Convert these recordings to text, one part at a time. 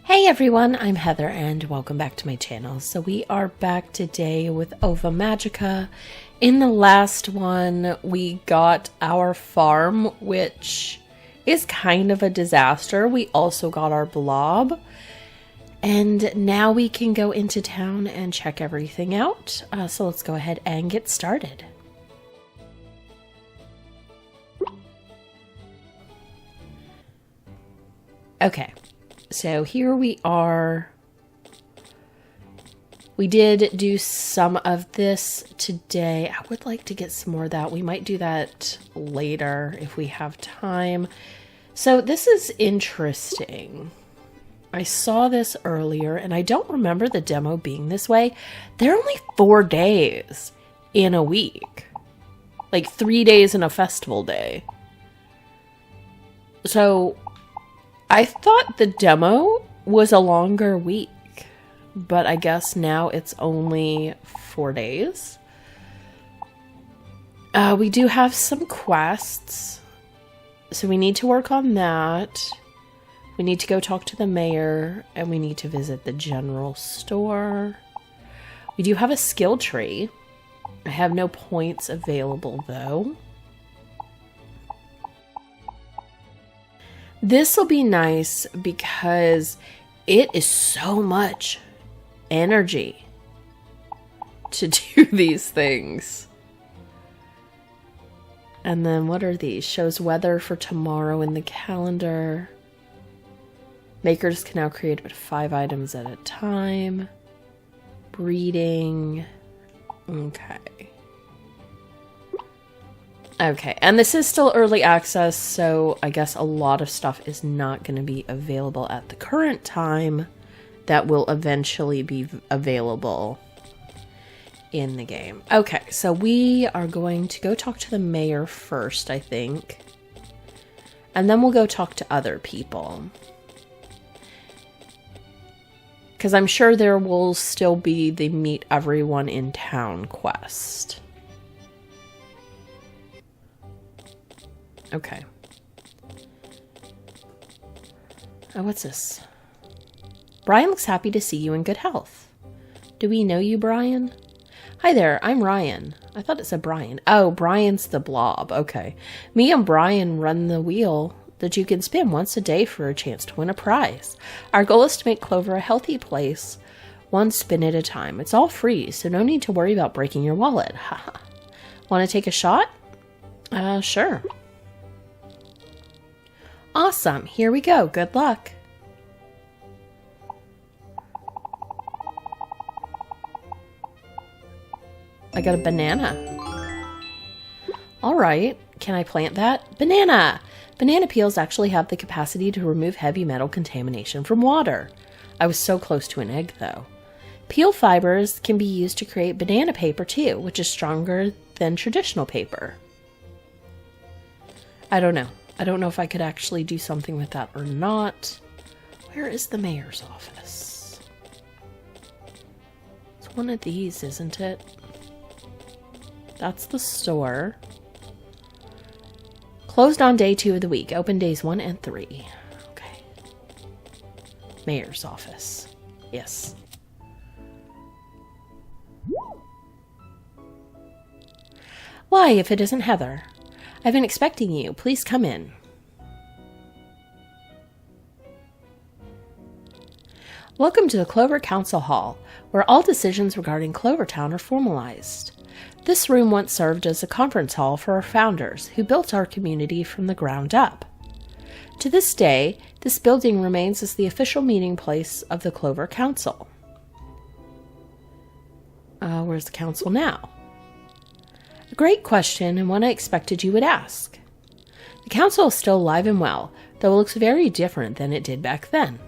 Hey everyone, I'm Heather and welcome back to my channel. So we are back today with Magica. In the last one, we got our farm, which is kind of a disaster. We also got our blob. And now we can go into town and check everything out. So let's go ahead and get started. Okay. So here we are. We did do some of this today. I would like to get some more of that. We might do that later if we have time. So this is interesting. I saw this earlier and I don't remember the demo being this way. There are only 4 days in a week. Like 3 days in a festival day. So I thought the demo was a longer week, but I guess now it's only 4 days. We do have some quests, so we need to work on that. We need to go talk to the mayor, and we need to visit the general store. We do have a skill tree. I have no points available, though. This will be nice because it is so much energy to do these things. And then what are these? Shows weather for tomorrow in the calendar. Makers can now create up to 5 items at a time. Breeding. Okay. Okay, and this is still early access, so I guess a lot of stuff is not going to be available at the current time that will eventually be available in the game. Okay, so we are going to go talk to the mayor first, I think. And then we'll go talk to other people. Because I'm sure there will still be the meet everyone in town quest. Okay. Oh, what's this? Brian looks happy to see you in good health. Do we know you, Brian? Hi there, I'm Ryan. I thought it said Brian. Oh, Brian's the blob. Okay. Me and Brian run the wheel that you can spin once a day for a chance to win a prize. Our goal is to make Clover a healthy place, one spin at a time. It's all free, so no need to worry about breaking your wallet. Haha. Want to take a shot? Sure. Awesome. Here we go. Good luck. I got a banana. All right. Can I plant that? Banana! Banana peels actually have the capacity to remove heavy metal contamination from water. I was so close to an egg, though. Peel fibers can be used to create banana paper, too, which is stronger than traditional paper. I don't know. I don't know if I could actually do something with that or not. Where is the mayor's office? It's one of these, isn't it? That's the store. Closed on day 2 of the week. Open days 1 and 3. Okay. Mayor's office. Yes. Why, if it isn't Heather? I've been expecting you. Please come in. Welcome to the Clover Council Hall, where all decisions regarding Clovertown are formalized. This room once served as a conference hall for our founders, who built our community from the ground up. To this day, this building remains as the official meeting place of the Clover Council. Where's the council now? A great question, and one I expected you would ask. The council is still alive and well, though it looks very different than it did back then.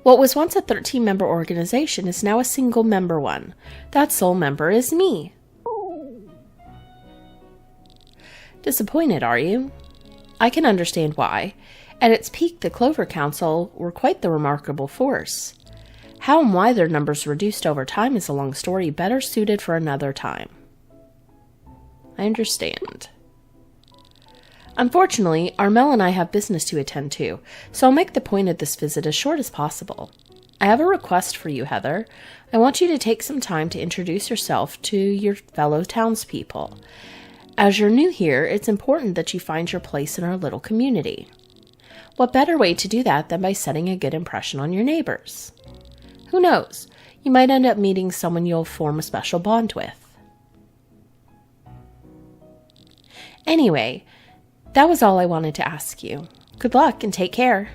What was once a 13-member organization is now a single-member one. That sole member is me. Disappointed, are you? I can understand why. At its peak, the Clover Council were quite the remarkable force. How and why their numbers reduced over time is a long story better suited for another time. I understand. Unfortunately, Armel and I have business to attend to, so I'll make the point of this visit as short as possible. I have a request for you, Heather. I want you to take some time to introduce yourself to your fellow townspeople. As you're new here, it's important that you find your place in our little community. What better way to do that than by setting a good impression on your neighbors? Who knows? You might end up meeting someone you'll form a special bond with. Anyway, that was all I wanted to ask you. Good luck and take care.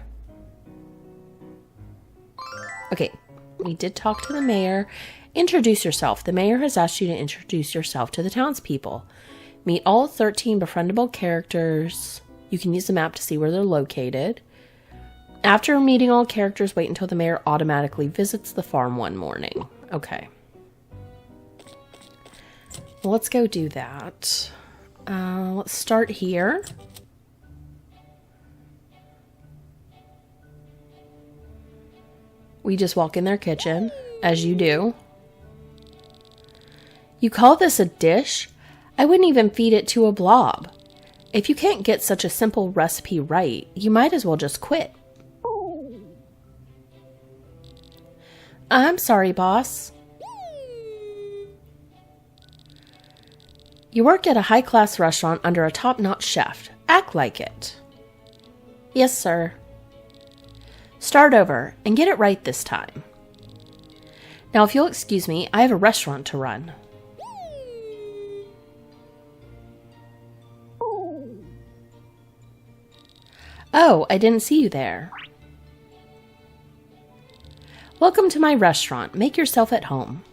Okay, we did talk to the mayor. Introduce yourself. The mayor has asked you to introduce yourself to the townspeople. Meet all 13 befriendable characters. You can use the map to see where they're located. After meeting all characters, wait until the mayor automatically visits the farm one morning. Okay. Well, let's go do that. Let's start here. We just walk in their kitchen, as you do. You call this a dish? I wouldn't even feed it to a blob. If you can't get such a simple recipe right, you might as well just quit. I'm sorry, boss. You work at a high-class restaurant under a top-notch chef. Act like it. Yes, sir. Start over and get it right this time. Now, if you'll excuse me, I have a restaurant to run. Oh, I didn't see you there. Welcome to my restaurant. Make yourself at home.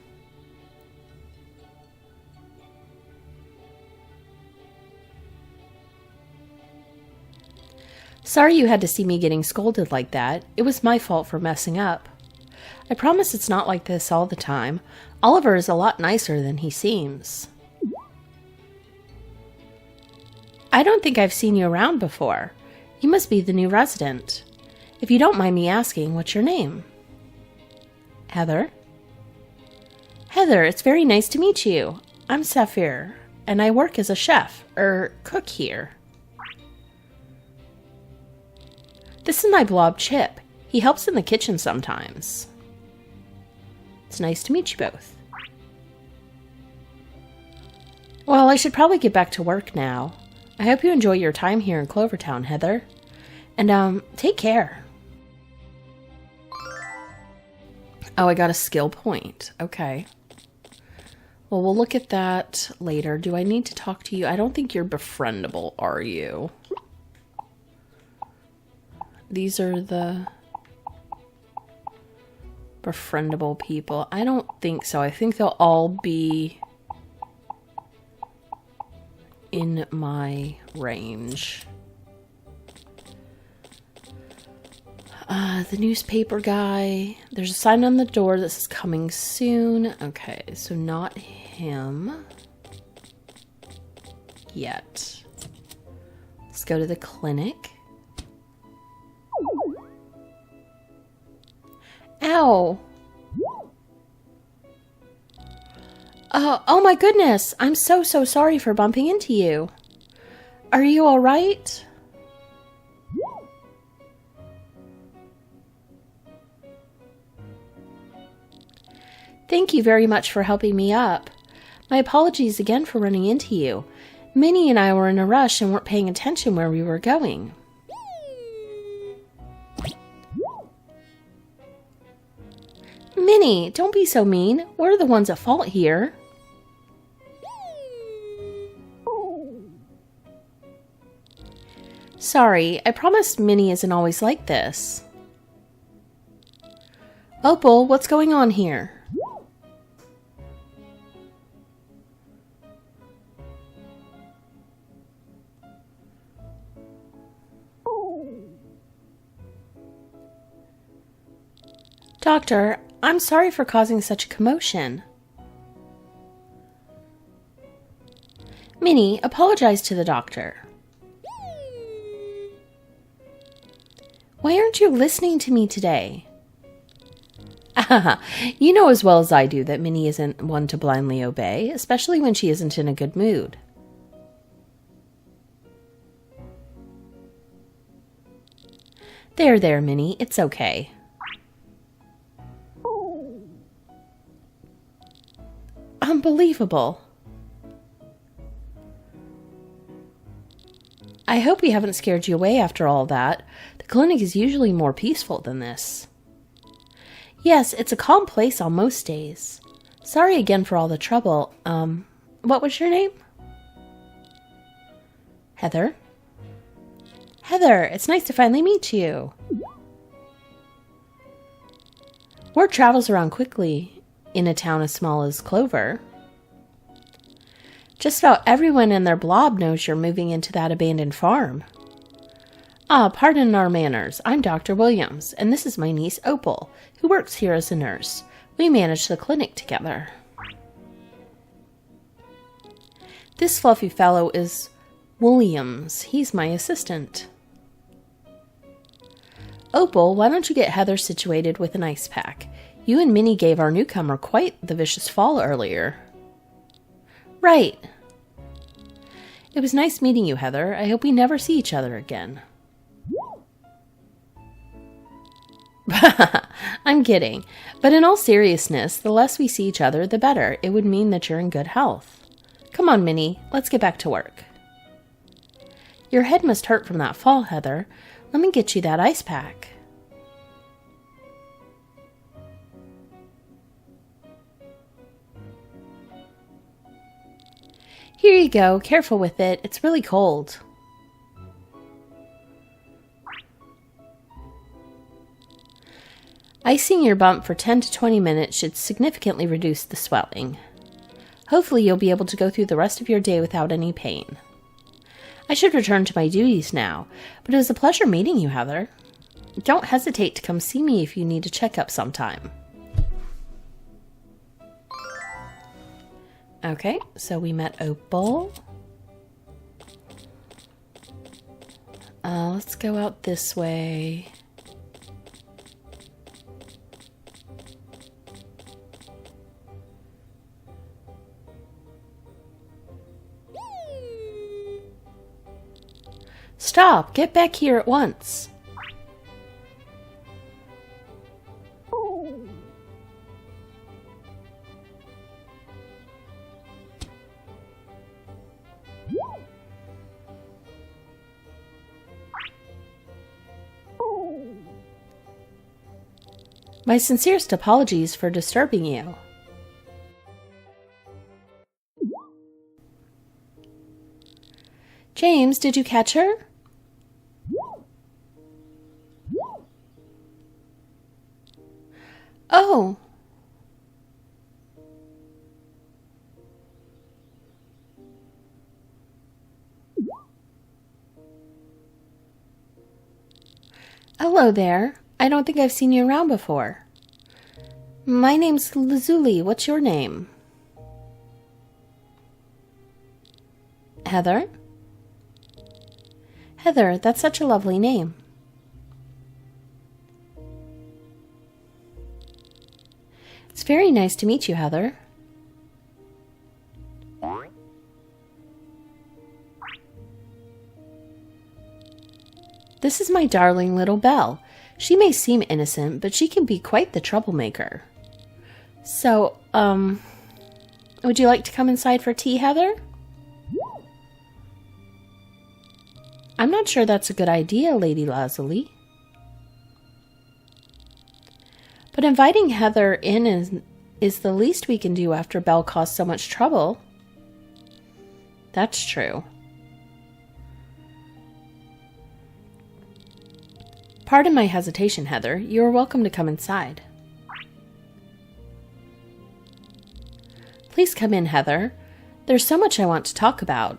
Sorry you had to see me getting scolded like that. It was my fault for messing up. I promise it's not like this all the time. Oliver is a lot nicer than he seems. I don't think I've seen you around before. You must be the new resident. If you don't mind me asking, what's your name? Heather? Heather, it's very nice to meet you. I'm Saphir, and I work as a chef, cook here. This is my blob Chip. He helps in the kitchen sometimes. It's nice to meet you both. Well, I should probably get back to work now. I hope you enjoy your time here in Clovertown, Heather. And, take care. Oh, I got a skill point. Okay. Well, we'll look at that later. Do I need to talk to you? I don't think you're befriendable, are you? These are the befriendable people. I don't think so. I think they'll all be in my range. The newspaper guy. There's a sign on the door that says coming soon. Okay, so not him yet. Let's go to the clinic. Ow! Oh my goodness! I'm so sorry for bumping into you. Are you alright? Thank you very much for helping me up. My apologies again for running into you. Minnie and I were in a rush and weren't paying attention where we were going. Minnie, don't be so mean. We're the ones at fault here. Sorry, I promise Minnie isn't always like this. Opal, what's going on here? Doctor, I'm sorry for causing such a commotion. Minnie, apologize to the doctor. Why aren't you listening to me today? You know as well as I do that Minnie isn't one to blindly obey, especially when she isn't in a good mood. There, Minnie. It's okay. Unbelievable. I hope we haven't scared you away after all that. The clinic is usually more peaceful than this. Yes, it's a calm place on most days. Sorry again for all the trouble. What was your name? Heather? Heather, it's nice to finally meet you. Word travels around quickly in a town as small as Clover. Just about everyone and their blob knows you're moving into that abandoned farm. Pardon our manners. I'm Dr. Williams, and this is my niece Opal, who works here as a nurse. We manage the clinic together. This fluffy fellow is Williams. He's my assistant. Opal, why don't you get Heather situated with an ice pack? You and Minnie gave our newcomer quite the vicious fall earlier. Right. It was nice meeting you, Heather. I hope we never see each other again. I'm kidding. But in all seriousness, the less we see each other, the better. It would mean that you're in good health. Come on, Minnie. Let's get back to work. Your head must hurt from that fall, Heather. Let me get you that ice pack. Here you go. Careful with it. It's really cold. Icing your bump for 10 to 20 minutes should significantly reduce the swelling. Hopefully you'll be able to go through the rest of your day without any pain. I should return to my duties now, but it was a pleasure meeting you, Heather. Don't hesitate to come see me if you need a checkup sometime. Okay, so we met Opal. Let's go out this way. Stop! Get back here at once! My sincerest apologies for disturbing you. James, did you catch her? Oh. Hello there. I don't think I've seen you around before. My name's Lazuli. What's your name? Heather? Heather, that's such a lovely name. It's very nice to meet you, Heather. This is my darling little Belle. She may seem innocent, but she can be quite the troublemaker. So, would you like to come inside for tea, Heather? I'm not sure that's a good idea, Lady Lazuli. But inviting Heather in is the least we can do after Belle caused so much trouble. That's true. Pardon my hesitation, Heather. You are welcome to come inside. Please come in, Heather. There's so much I want to talk about.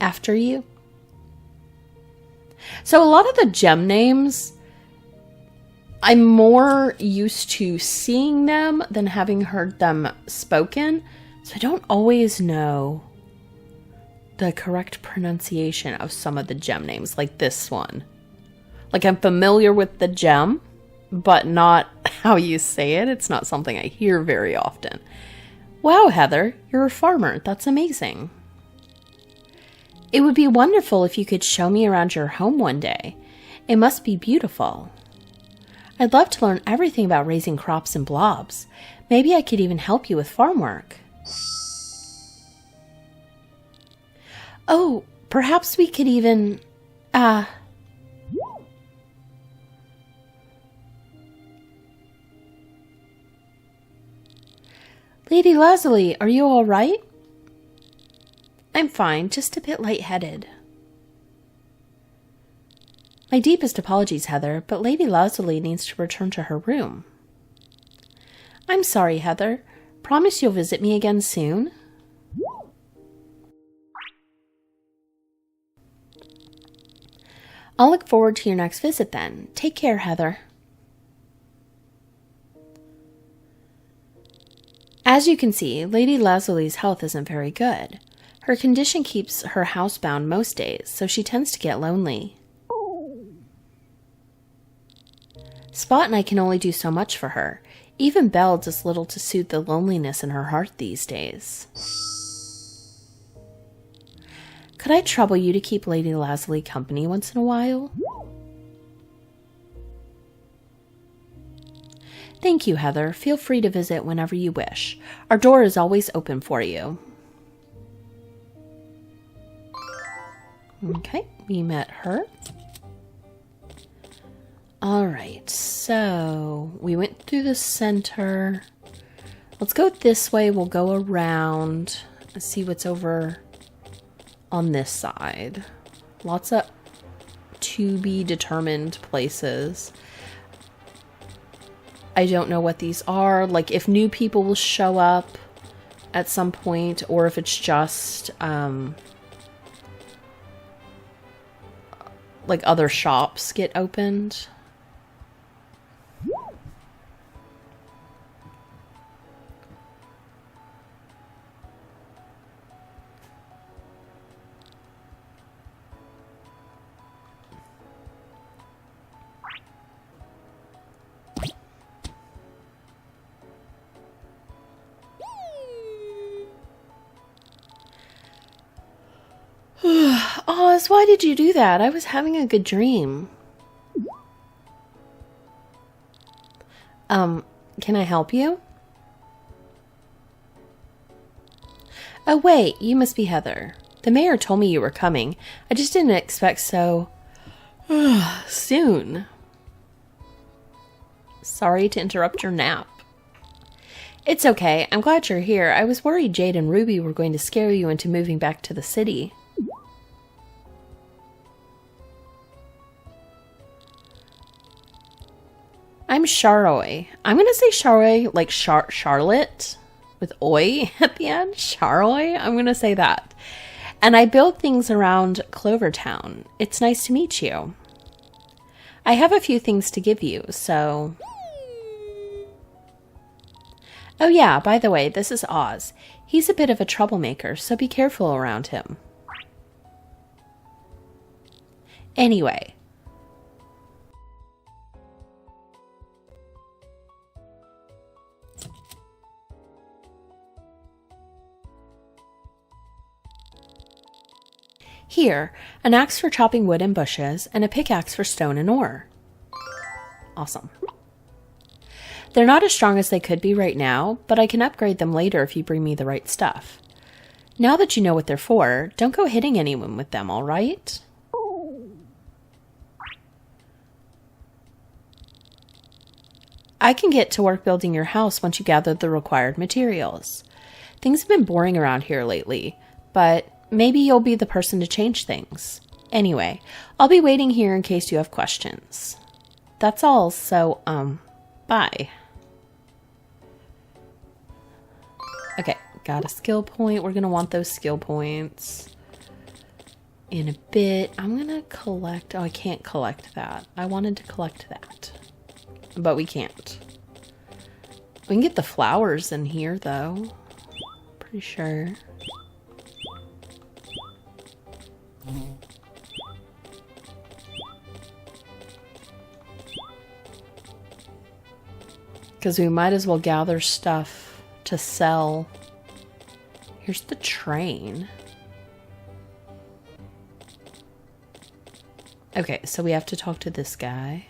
After you. So a lot of the gem names, I'm more used to seeing them than having heard them spoken, so I don't always know the correct pronunciation of some of the gem names, like this one. Like, I'm familiar with the gem, but not how you say it. It's not something I hear very often. Wow, Heather, you're a farmer. That's amazing. It would be wonderful if you could show me around your home one day. It must be beautiful. I'd love to learn everything about raising crops and blobs. Maybe I could even help you with farm work. Oh, perhaps we could even... Lady Lazuli, are you all right? I'm fine, just a bit lightheaded. My deepest apologies, Heather, but Lady Lazuli needs to return to her room. I'm sorry, Heather. Promise you'll visit me again soon? I'll look forward to your next visit then. Take care, Heather. As you can see, Lady Lazuli's health isn't very good. Her condition keeps her housebound most days, so she tends to get lonely. Spot and I can only do so much for her. Even Belle does little to soothe the loneliness in her heart these days. Could I trouble you to keep Lady Lazuli company once in a while? Thank you, Heather. Feel free to visit whenever you wish. Our door is always open for you. Okay, we met her. Alright, so we went through the center. Let's go this way. We'll go around and see what's over on this side. Lots of to be determined places. I don't know what these are. Like if new people will show up at some point or if it's just like other shops get opened. Oz, why did you do that? I was having a good dream. Can I help you? Oh, wait, you must be Heather. The mayor told me you were coming. I just didn't expect so soon. Sorry to interrupt your nap. It's okay. I'm glad you're here. I was worried Jade and Ruby were going to scare you into moving back to the city. I'm Charoy. I'm going to say Charoy like Charlotte with oi at the end. Charoy. I'm going to say that. And I build things around Clovertown. It's nice to meet you. I have a few things to give you, so... Oh yeah, by the way, this is Oz. He's a bit of a troublemaker, so be careful around him. Anyway. Here, an axe for chopping wood and bushes, and a pickaxe for stone and ore. Awesome. They're not as strong as they could be right now, but I can upgrade them later if you bring me the right stuff. Now that you know what they're for, don't go hitting anyone with them, alright? I can get to work building your house once you gather the required materials. Things have been boring around here lately, but maybe you'll be the person to change things. Anyway, I'll be waiting here in case you have questions. That's all, so, bye. Okay, got a skill point. We're gonna want those skill points in a bit. I'm gonna collect... Oh, I can't collect that. I wanted to collect that, but we can't. We can get the flowers in here, though. Pretty sure. Because we might as well gather stuff to sell. Here's the train. Okay, so we have to talk to this guy.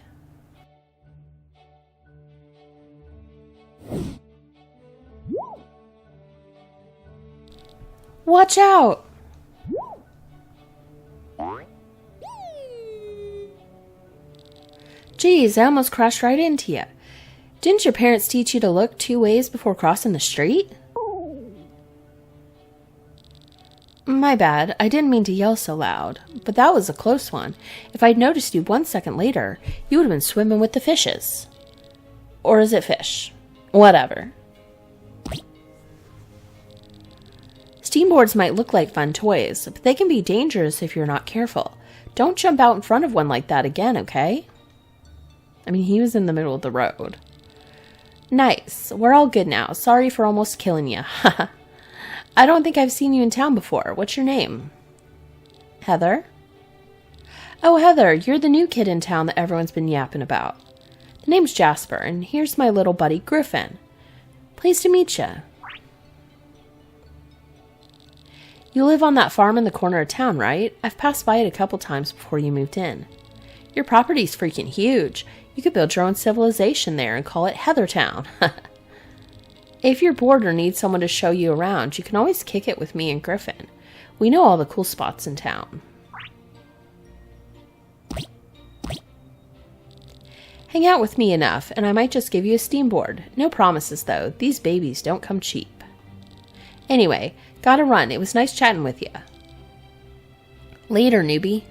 Watch out! Geez, I almost crashed right into you. Didn't your parents teach you to look 2 ways before crossing the street? My bad, I didn't mean to yell so loud, but that was a close one. If I'd noticed you 1 second later, you would have been swimming with the fishes. Or is it fish? Whatever. Steamboards might look like fun toys, but they can be dangerous if you're not careful. Don't jump out in front of one like that again, okay? I mean, he was in the middle of the road. Nice. We're all good now. Sorry for almost killing you. Haha. I don't think I've seen you in town before. What's your name? Heather? Oh, Heather, you're the new kid in town that everyone's been yapping about. The name's Jasper, and here's my little buddy, Griffin. Pleased to meet you. You live on that farm in the corner of town, right? I've passed by it a couple times before you moved in. Your property's freaking huge. You could build your own civilization there and call it Heathertown. If you're bored or need someone to show you around, you can always kick it with me and Griffin. We know all the cool spots in town. Hang out with me enough, and I might just give you a steamboard. No promises, though. These babies don't come cheap. Anyway, gotta run. It was nice chatting with you. Later, newbie.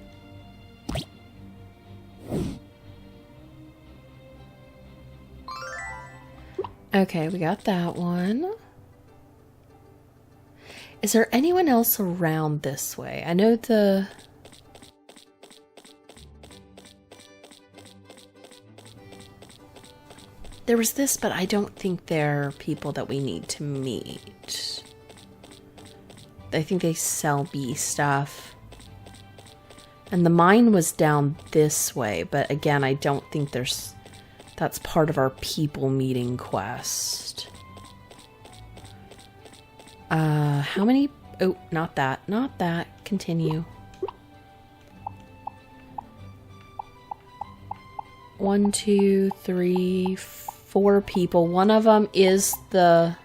Okay, we got that one. Is there anyone else around this way? I know there was this, but I don't think they're people that we need to meet. I think they sell bee stuff. And the mine was down this way, but again, I don't think that's part of our people meeting quest. How many? Oh, not that. Not that. Continue. 1, 2, 3, 4 people. One of them is the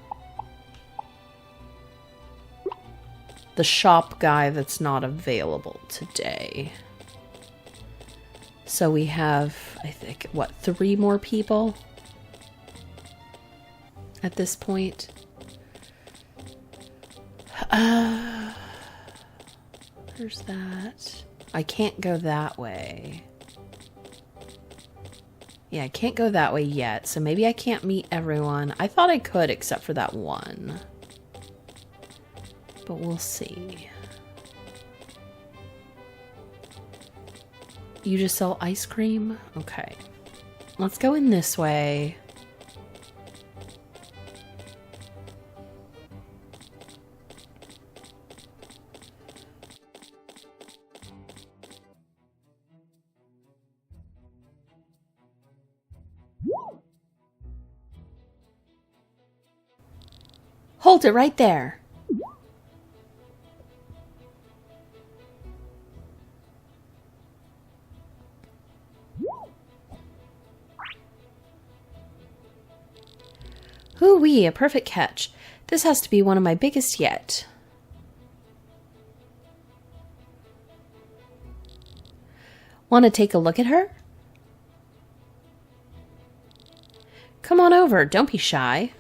shop guy that's not available today. So we have, I think, what, 3 more people at this point? There's that. I can't go that way. Yeah, I can't go that way yet, so maybe I can't meet everyone. I thought I could, except for that one. But we'll see. You just sell ice cream? Okay. Let's go in this way. Hold it right there. Hoo-wee, a perfect catch. This has to be one of my biggest yet. Want to take a look at her? Come on over, don't be shy.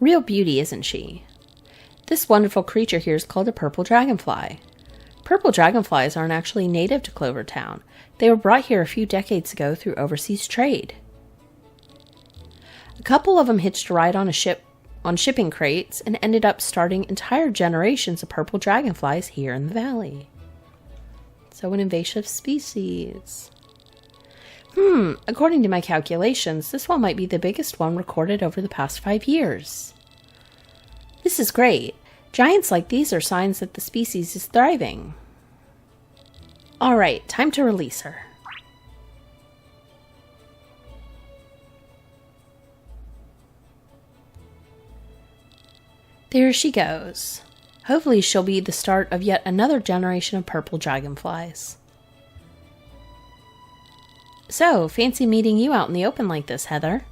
Real beauty, isn't she? This wonderful creature here is called a purple dragonfly. Purple dragonflies aren't actually native to Clovertown. They were brought here a few decades ago through overseas trade. A couple of them hitched a ride on a ship on shipping crates and ended up starting entire generations of purple dragonflies here in the valley. So an invasive species. According to my calculations, this one might be the biggest one recorded over the past 5 years. This is great. Giants like these are signs that the species is thriving. Alright, time to release her. There she goes. Hopefully she'll be the start of yet another generation of purple dragonflies. So, fancy meeting you out in the open like this, Heather.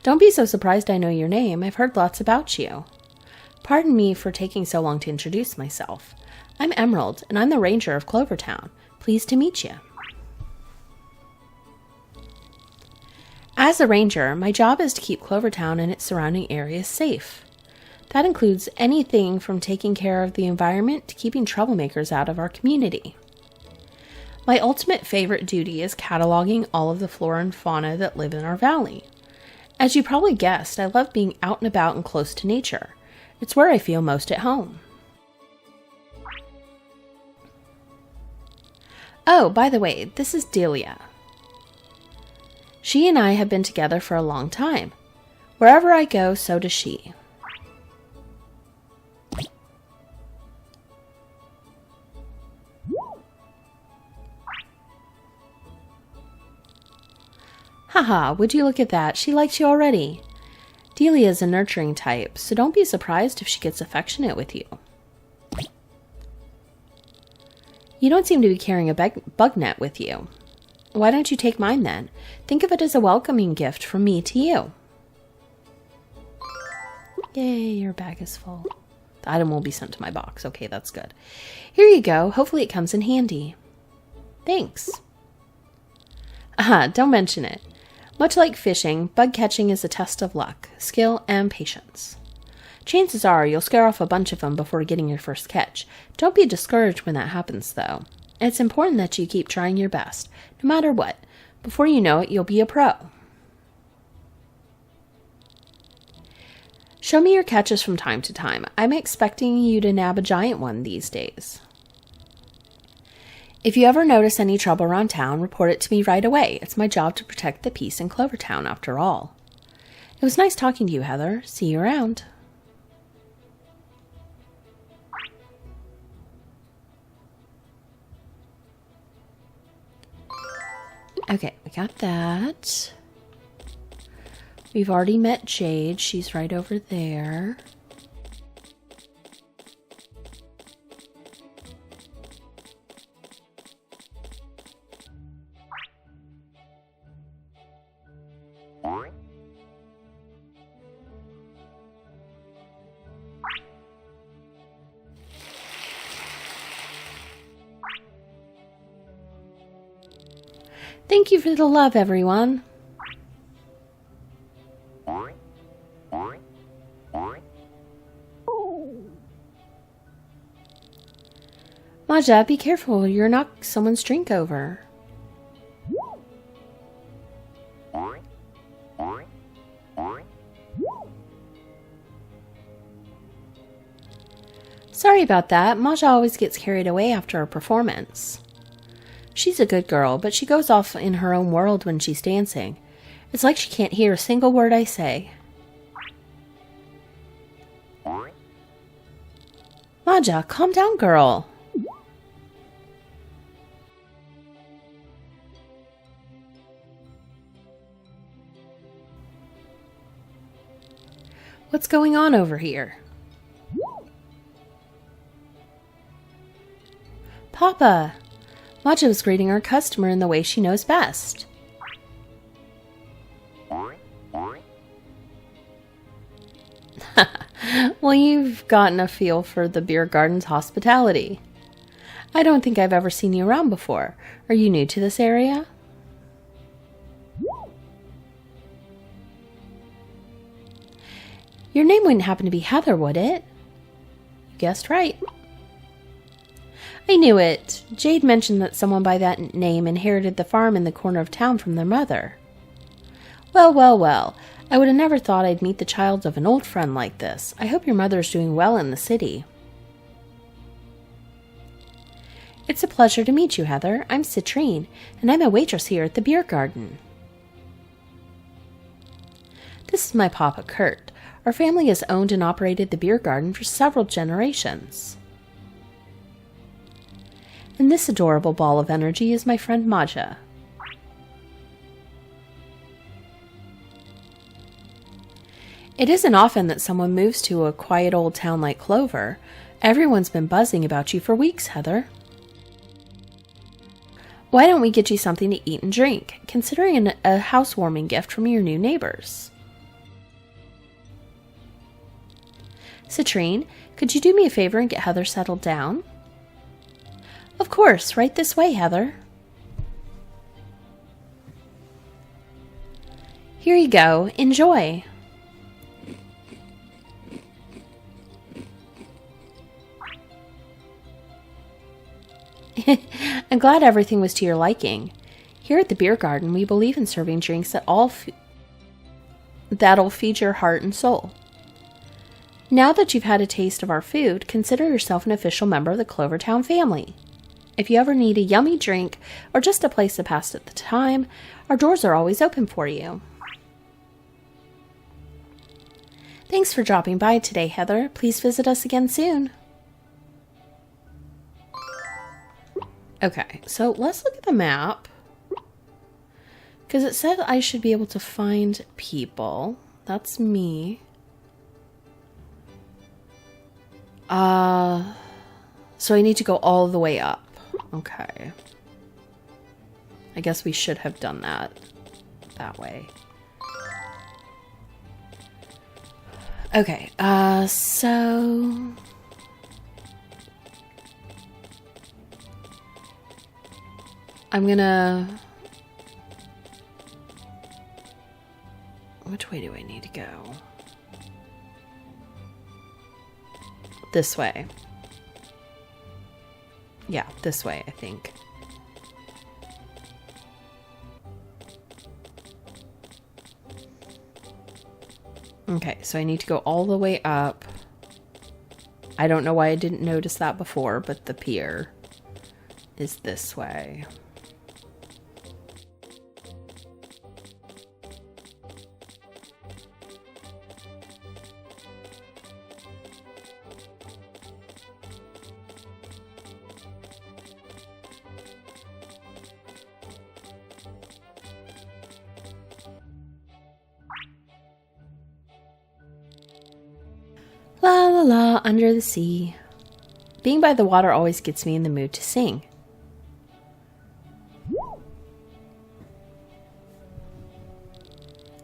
Don't be so surprised I know your name. I've heard lots about you. Pardon me for taking so long to introduce myself. I'm Emerald, and I'm the ranger of Clovertown. Pleased to meet you. As a ranger, my job is to keep Clovertown and its surrounding areas safe. That includes anything from taking care of the environment to keeping troublemakers out of our community. My ultimate favorite duty is cataloging all of the flora and fauna that live in our valley. As you probably guessed, I love being out and about and close to nature. It's where I feel most at home. Oh, by the way, this is Delia. She and I have been together for a long time. Wherever I go, so does she. Haha, would you look at that? She likes you already. Delia is a nurturing type, so don't be surprised if she gets affectionate with you. You don't seem to be carrying a bug net with you. Why don't you take mine then? Think of it as a welcoming gift from me to you. Yay, your bag is full. The item will be sent to my box. Okay, that's good. Here you go. Hopefully it comes in handy. Thanks. Don't mention it. Much like fishing, bug catching is a test of luck, skill, and patience. Chances are you'll scare off a bunch of them before getting your first catch. Don't be discouraged when that happens, though. It's important that you keep trying your best, no matter what. Before you know it, you'll be a pro. Show me your catches from time to time. I'm expecting you to nab a giant one these days. If you ever notice any trouble around town, report it to me right away. It's my job to protect the peace in Clovertown, after all. It was nice talking to you, Heather. See you around. Okay, we got that. We've already met Jade. She's right over there. Thank you for the love, everyone. Maja, be careful. You'll knock someone's drink over. Sorry about that. Maja always gets carried away after a performance. She's a good girl, but she goes off in her own world when she's dancing. It's like she can't hear a single word I say. Maja, calm down, girl. What's going on over here? Papa! Maja was greeting her customer in the way she knows best. Well, you've gotten a feel for the beer garden's hospitality. I don't think I've ever seen you around before. Are you new to this area? Your name wouldn't happen to be Heather, would it? You guessed right. I knew it. Jade mentioned that someone by that name inherited the farm in the corner of town from their mother. Well, well, well. I would have never thought I'd meet the child of an old friend like this. I hope your mother's doing well in the city. It's a pleasure to meet you, Heather. I'm Citrine, and I'm a waitress here at the beer garden. This is my papa, Kurt. Our family has owned and operated the beer garden for several generations. And this adorable ball of energy is my friend Maja. It isn't often that someone moves to a quiet old town like Clover. Everyone's been buzzing about you for weeks, Heather. Why don't we get you something to eat and drink, considering a housewarming gift from your new neighbors? Citrine, could you do me a favor and get Heather settled down? Of course, right this way, Heather. Here you go. Enjoy. I'm glad everything was to your liking. Here at the beer garden, we believe in serving drinks that'll feed your heart and soul. Now that you've had a taste of our food, consider yourself an official member of the Clovertown family. If you ever need a yummy drink or just a place to pass the time, our doors are always open for you. Thanks for dropping by today, Heather. Please visit us again soon. Okay, so let's look at the map. Because it said I should be able to find people. That's me. So I need to go all the way up. Okay. I guess we should have done that way. Okay, so... I'm gonna... Which way do I need to go? This way. Yeah, this way, I think. Okay, so I need to go all the way up. I don't know why I didn't notice that before, but the pier is this way. La la la, under the sea. Being by the water always gets me in the mood to sing.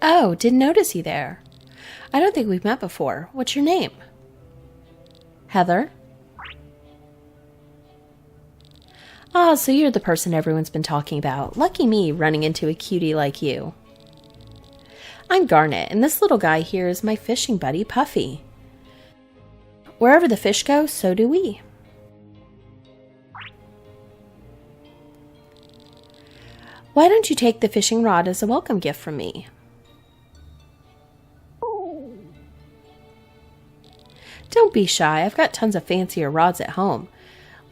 Oh, didn't notice you there. I don't think we've met before. What's your name? Heather? Ah, so you're the person everyone's been talking about. Lucky me, running into a cutie like you. I'm Garnet, and this little guy here is my fishing buddy, Puffy. Wherever the fish go, so do we. Why don't you take the fishing rod as a welcome gift from me? Don't be shy. I've got tons of fancier rods at home.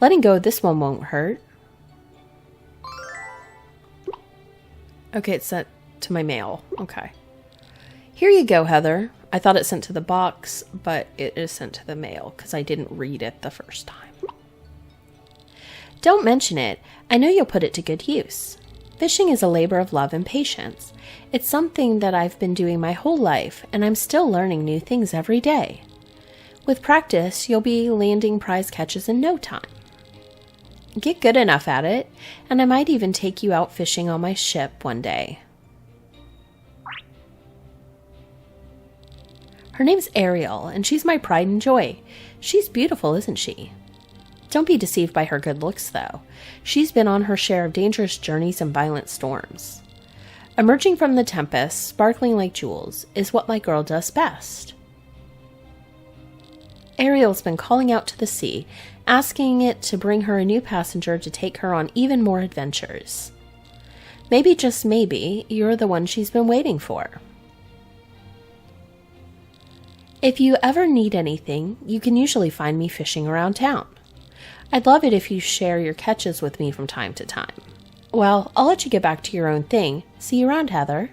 Letting go of this one won't hurt. Okay, it's sent to my mail. Okay. Here you go, Heather. I thought it sent to the box, but it is sent to the mail because I didn't read it the first time. Don't mention it. I know you'll put it to good use. Fishing is a labor of love and patience. It's something that I've been doing my whole life, and I'm still learning new things every day. With practice, you'll be landing prize catches in no time. Get good enough at it, and I might even take you out fishing on my ship one day. Her name's Ariel, and she's my pride and joy. She's beautiful, isn't she? Don't be deceived by her good looks, though. She's been on her share of dangerous journeys and violent storms. Emerging from the tempest, sparkling like jewels, is what my girl does best. Ariel's been calling out to the sea, asking it to bring her a new passenger to take her on even more adventures. Maybe, just maybe, you're the one she's been waiting for. If you ever need anything, you can usually find me fishing around town. I'd love it if you share your catches with me from time to time. Well, I'll let you get back to your own thing. See you around, Heather.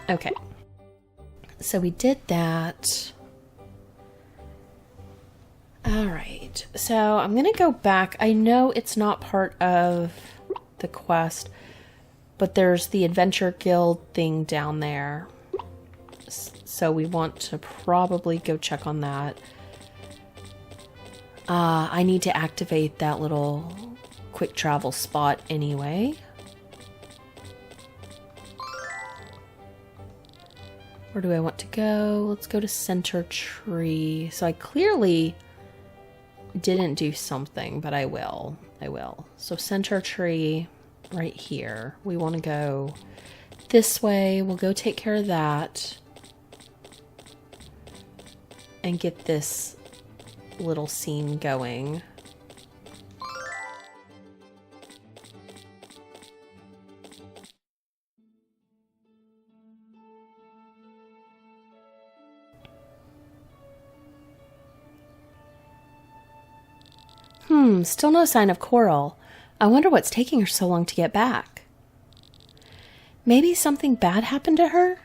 Okay. So we did that. Alright, so I'm going to go back. I know it's not part of the quest, but there's the Adventure Guild thing down there. So we want to probably go check on that. I need to activate that little quick travel spot anyway. Where do I want to go? Let's go to Center Tree. So I clearly didn't do something, but I will. So Center Tree right here. We want to go this way. We'll go take care of that. And get this little scene going. Still no sign of Coral. I wonder what's taking her so long to get back. Maybe something bad happened to her?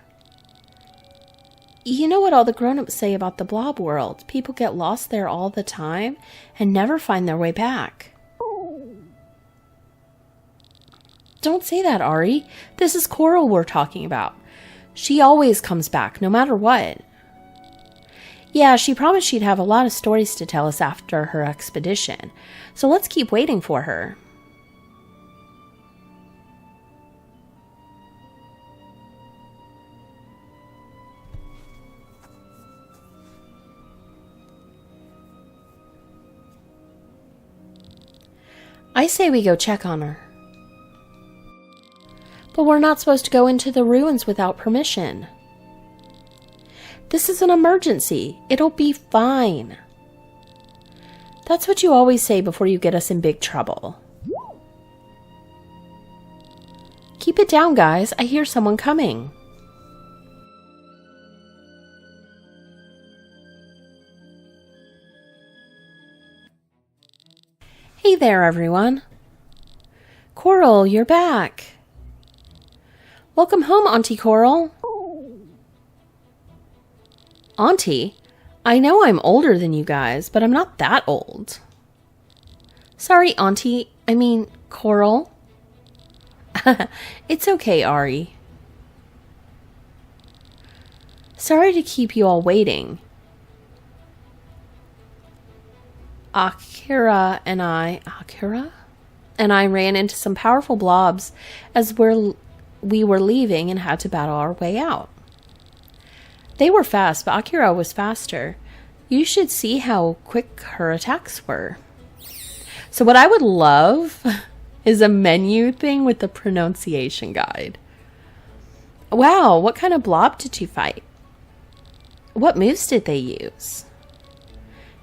You know what all the grown-ups say about the blob world. People get lost there all the time and never find their way back. Don't say that, Ari. This is Coral we're talking about. She always comes back, no matter what. Yeah, she promised she'd have a lot of stories to tell us after her expedition. So let's keep waiting for her. I say we go check on her. But we're not supposed to go into the ruins without permission. This is an emergency. It'll be fine. That's what you always say before you get us in big trouble. Keep it down, guys. I hear someone coming. Hey there, everyone. Coral, you're back. Welcome home, Auntie Coral. Auntie? I know I'm older than you guys, but I'm not that old. Sorry, Auntie. I mean, Coral. It's okay, Ari. Sorry to keep you all waiting. Akira and I ran into some powerful blobs as we were leaving and had to battle our way out. They were fast, but Akira was faster. You should see how quick her attacks were. So what I would love is a menu thing with the pronunciation guide. Wow, what kind of blob did you fight? What moves did they use?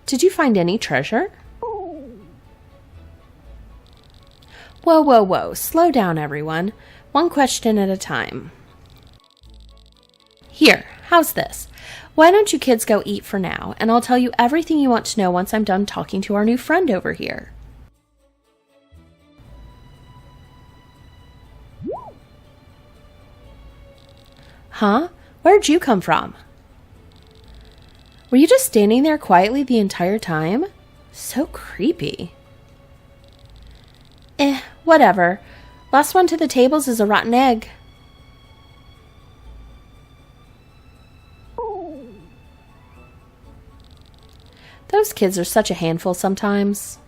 Did you find any treasure? Whoa. Slow down, everyone. One question at a time. Here, how's this? Why don't you kids go eat for now, and I'll tell you everything you want to know once I'm done talking to our new friend over here. Huh? Where'd you come from? Were you just standing there quietly the entire time? So creepy. Whatever. Last one to the tables is a rotten egg. Those kids are such a handful sometimes.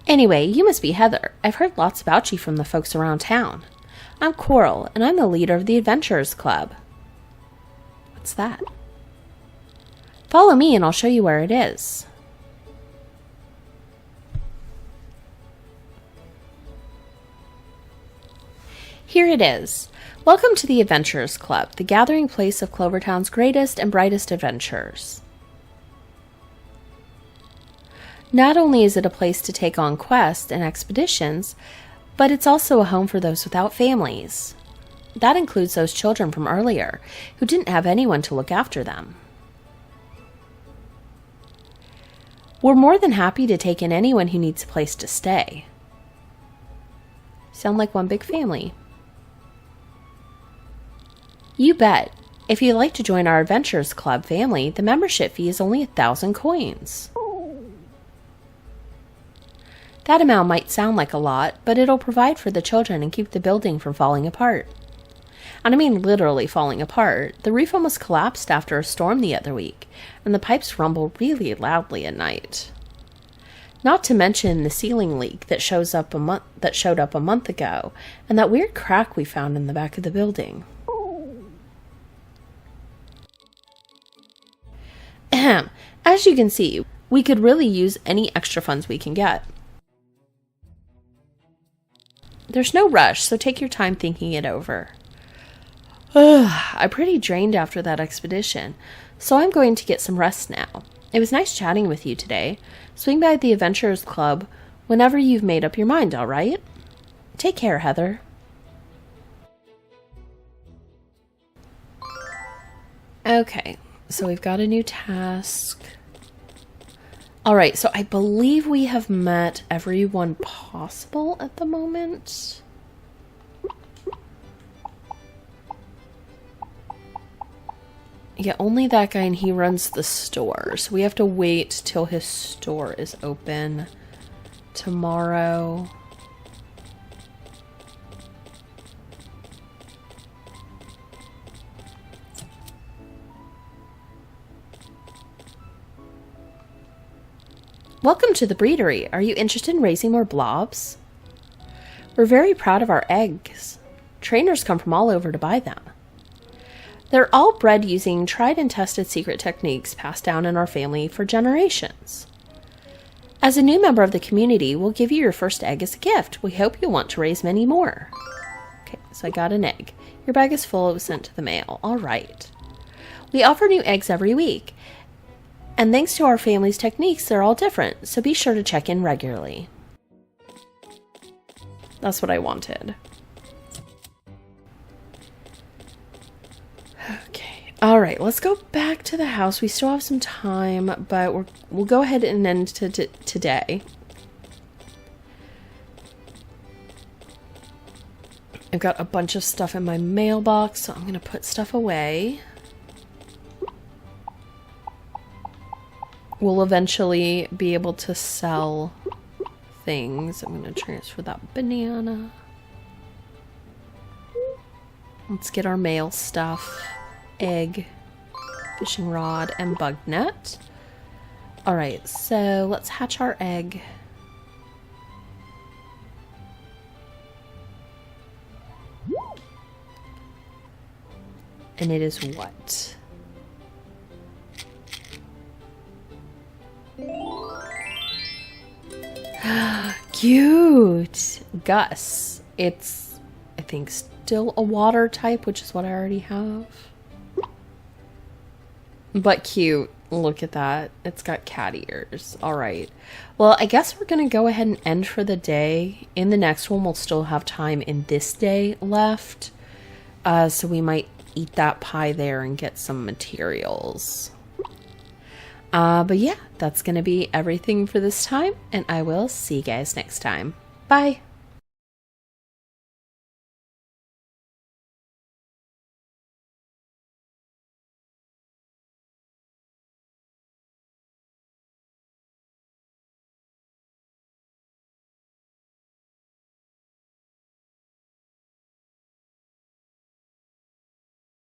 Anyway, you must be Heather. I've heard lots about you from the folks around town. I'm Coral, and I'm the leader of the Adventurers Club. What's that? Follow me and I'll show you where it is. Here it is. Welcome to the Adventurers Club, the gathering place of Clovertown's greatest and brightest adventurers. Not only is it a place to take on quests and expeditions, but it's also a home for those without families. That includes those children from earlier, who didn't have anyone to look after them. We're more than happy to take in anyone who needs a place to stay. Sound like one big family. You bet. If you'd like to join our Adventurers Club family, the membership fee is only 1,000 coins. That amount might sound like a lot, but it'll provide for the children and keep the building from falling apart. And I mean literally falling apart. The roof almost collapsed after a storm the other week, and the pipes rumble really loudly at night. Not to mention the ceiling leak that showed up a month ago, and that weird crack we found in the back of the building. Ahem. As you can see, we could really use any extra funds we can get. There's no rush, so take your time thinking it over. I'm pretty drained after that expedition, so I'm going to get some rest now. It was nice chatting with you today. Swing by the Adventurers Club whenever you've made up your mind, all right? Take care, Heather. Okay, so we've got a new task. All right, so I believe we have met everyone possible at the moment. Yeah, only that guy, and he runs the store. So we have to wait till his store is open tomorrow. Welcome to the breedery. Are you interested in raising more blobs? We're very proud of our eggs. Trainers come from all over to buy them. They're all bred using tried and tested secret techniques passed down in our family for generations. As a new member of the community, we'll give you your first egg as a gift. We hope you'll want to raise many more. Okay, so I got an egg. Your bag is full. It was sent to the mail. All right. We offer new eggs every week. And thanks to our family's techniques, they're all different, so be sure to check in regularly. That's what I wanted. Okay. All right, let's go back to the house. We still have some time, but we'll go ahead and end today. I've got a bunch of stuff in my mailbox, so I'm going to put stuff away. We'll eventually be able to sell things. I'm going to transfer that banana. Let's get our mail stuff. Egg, fishing rod, and bug net. Alright, so let's hatch our egg. And it is what? Cute! Gus. It's, I think, still a water type, which is what I already have. But cute. Look at that. It's got cat ears. Alright. Well, I guess we're going to go ahead and end for the day. In the next one, we'll still have time in this day left. So we might eat that pie there and get some materials. But yeah, that's going to be everything for this time, and I will see you guys next time. Bye!